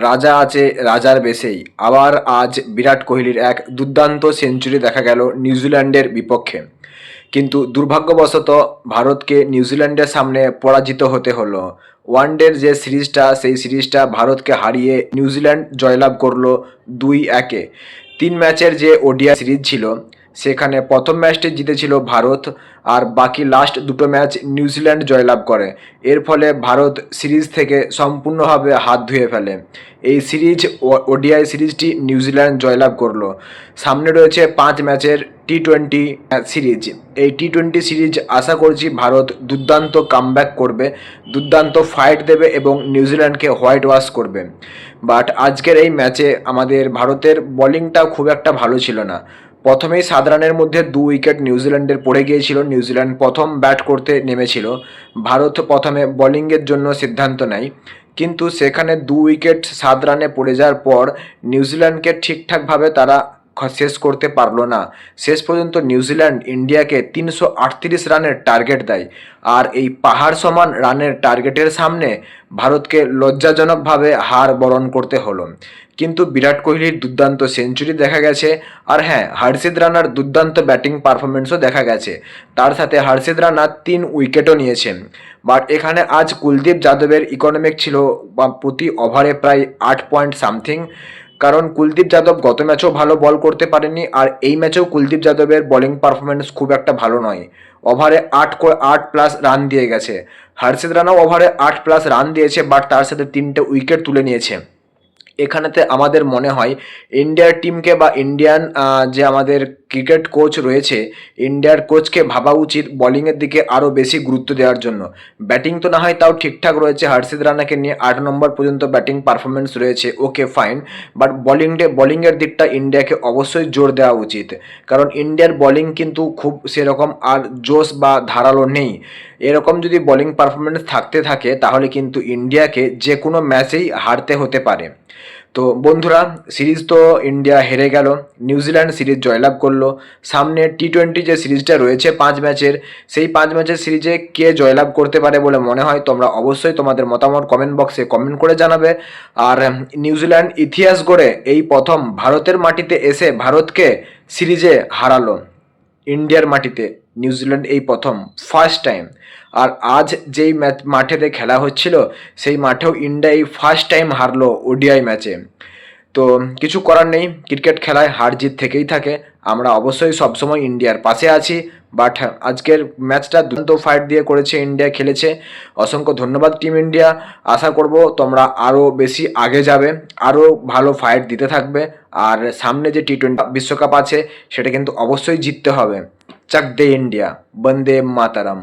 রাজা আছে রাজার বেশেই। আবার আজ বিরাট কোহলির এক দুর্দান্ত সেঞ্চুরি দেখা গেল নিউজিল্যান্ডের বিপক্ষে। কিন্তু দুর্ভাগ্যবশত ভারতকে নিউজিল্যান্ডের সামনে পরাজিত হতে হলো। ওয়ানডের যে সিরিজটা সেই সিরিজটা ভারতকে হারিয়ে নিউজিল্যান্ড জয়লাভ করলো 2-1-এ। 3 ম্যাচের যে ওডিআই সিরিজ ছিল সেখানে প্রথম ম্যাচটি জিতেছিল ভারত, আর বাকি লাস্ট দুটো ম্যাচ নিউজিল্যান্ড জয়লাভ করে। এর ফলে ভারত সিরিজ থেকে সম্পূর্ণভাবে হাত ধুয়ে ফেলে। এই সিরিজ ওডিআই সিরিজটি নিউজিল্যান্ড জয়লাভ করলো। সামনে রয়েছে 5 ম্যাচের টি-20 সিরিজ। এই টি-20 সিরিজ আশা করছি ভারত দুর্দান্ত কামব্যাক করবে, দুর্দান্ত ফাইট দেবে এবং নিউজিল্যান্ডকে হোয়াইট ওয়াশ করবে। বাট আজকের এই ম্যাচে আমাদের ভারতের বোলিংটা খুব একটা ভালো ছিল না। প্রথমেই 7 রানের মধ্যে 2 উইকেট নিউজিল্যান্ডের পড়ে গিয়েছিল। নিউজিল্যান্ড প্রথম ব্যাট করতে নেমেছিল, ভারত প্রথমে বোলিংয়ের জন্য সিদ্ধান্ত নেয়, কিন্তু সেখানে 2 উইকেট 7 রানে পড়ে যাওয়ার পর নিউজিল্যান্ডকে ঠিকঠাকভাবে তারা শেষ করতে পারলো না। শেষ পর্যন্ত নিউজিল্যান্ড ইন্ডিয়াকে 338 রানের টার্গেট দেয়, আর এই পাহাড় সমান রানের টার্গেটের সামনে ভারতকে লজ্জাজনকভাবে হার বরণ করতে হলো। কিন্তু বিরাট কোহলির দুর্দান্ত সেঞ্চুরি দেখা গেছে, আর হ্যাঁ, হর্ষিত রানার দুর্দান্ত ব্যাটিং পারফরমেন্সও দেখা গেছে। তার সাথে হর্ষিত রানা 3 উইকেটও নিয়েছেন। বাট এখানে আজ কুলদীপ যাদবের ইকোনমিক ছিল প্রতি ওভারে প্রায় 8 পয়েন্ট সামথিং, কারণ কুলদীপ যাদব গত ম্যাচেও ভালো বল করতে পারেনি, আর এই ম্যাচেও কুলদীপ যাদবের বোলিং পারফরমেন্স খুব একটা ভালো নয়। ওভারে 8+ রান দিয়ে গেছে। হর্ষিত রানাও ওভারে 8+ রান দিয়েছে, বাট তার সাথে 3টে উইকেট তুলে নিয়েছে। এখানেতে আমাদের মনে হয় ইন্ডিয়ার টিমকে বা ইন্ডিয়ান যে আমাদের ক্রিকেট কোচ রয়েছে, ইন্ডিয়ার কোচকে ভাবা উচিত বোলিংয়ের দিকে আরও বেশি গুরুত্ব দেওয়ার জন্য। ব্যাটিং তো না হয় তাও ঠিকঠাক রয়েছে, হর্ষিত রানাকে নিয়ে 8 নম্বর পর্যন্ত ব্যাটিং পারফরমেন্স রয়েছে, ওকে ফাইন। বাট বোলিংয়ের দিকটা ইন্ডিয়াকে অবশ্যই জোর দেওয়া উচিত, কারণ ইন্ডিয়ার বোলিং কিন্তু খুব সেরকম আর জোশ বা ধারালো নেই। এরকম যদি বোলিং পারফরমেন্স থাকতে থাকে তাহলে কিন্তু ইন্ডিয়াকে যে কোনো ম্যাচেই হারতে হতে পারে। তো বন্ধুরা, সিরিজ তো ইন্ডিয়া হেরে গেল, নিউজিল্যান্ড সিরিজ জয়লাভ করলো। সামনে টি-20 যে সিরিজটা রয়েছে 5 ম্যাচের, সেই 5 ম্যাচের সিরিজে কে জয়লাভ করতে পারে বলে মনে হয় তোমরা অবশ্যই তোমাদের মতামত কমেন্ট বক্সে কমেন্ট করে জানাবে। আর নিউজিল্যান্ড ইতিহাস গড়ে এই প্রথম ভারতের মাটিতে এসে ভারতকে সিরিজে হারালো। ইন্ডিয়ার মাটিতে নিউজিল্যান্ড এই প্রথম, ফার্স্ট টাইম। আর আজ যেই মাঠেতে খেলা হচ্ছিল সেই মাঠেও ইন্ডিয়া এই ফার্স্ট টাইম হারলো ওডিআই ম্যাচে। তো কিছু করার নেই, ক্রিকেট খেলায় হার জিত থেকেই থাকে। আমরা অবশ্যই সবসময় ইন্ডিয়ার পাশে আছি। বাট আজকের ম্যাচটা দুর্দান্ত ফাইট দিয়ে করেছে ইন্ডিয়া, খেলেছে। অসংখ্য ধন্যবাদ টিম ইন্ডিয়া। আশা করব তোমরা আরও বেশি আগে যাবে, আরও ভালো ফাইট দিতে থাকবে। আর সামনে যে টি-20 বিশ্বকাপ আছে সেটা কিন্তু অবশ্যই জিততে হবে। চাক দে ইন্ডিয়া, বন্দে মাতারাম।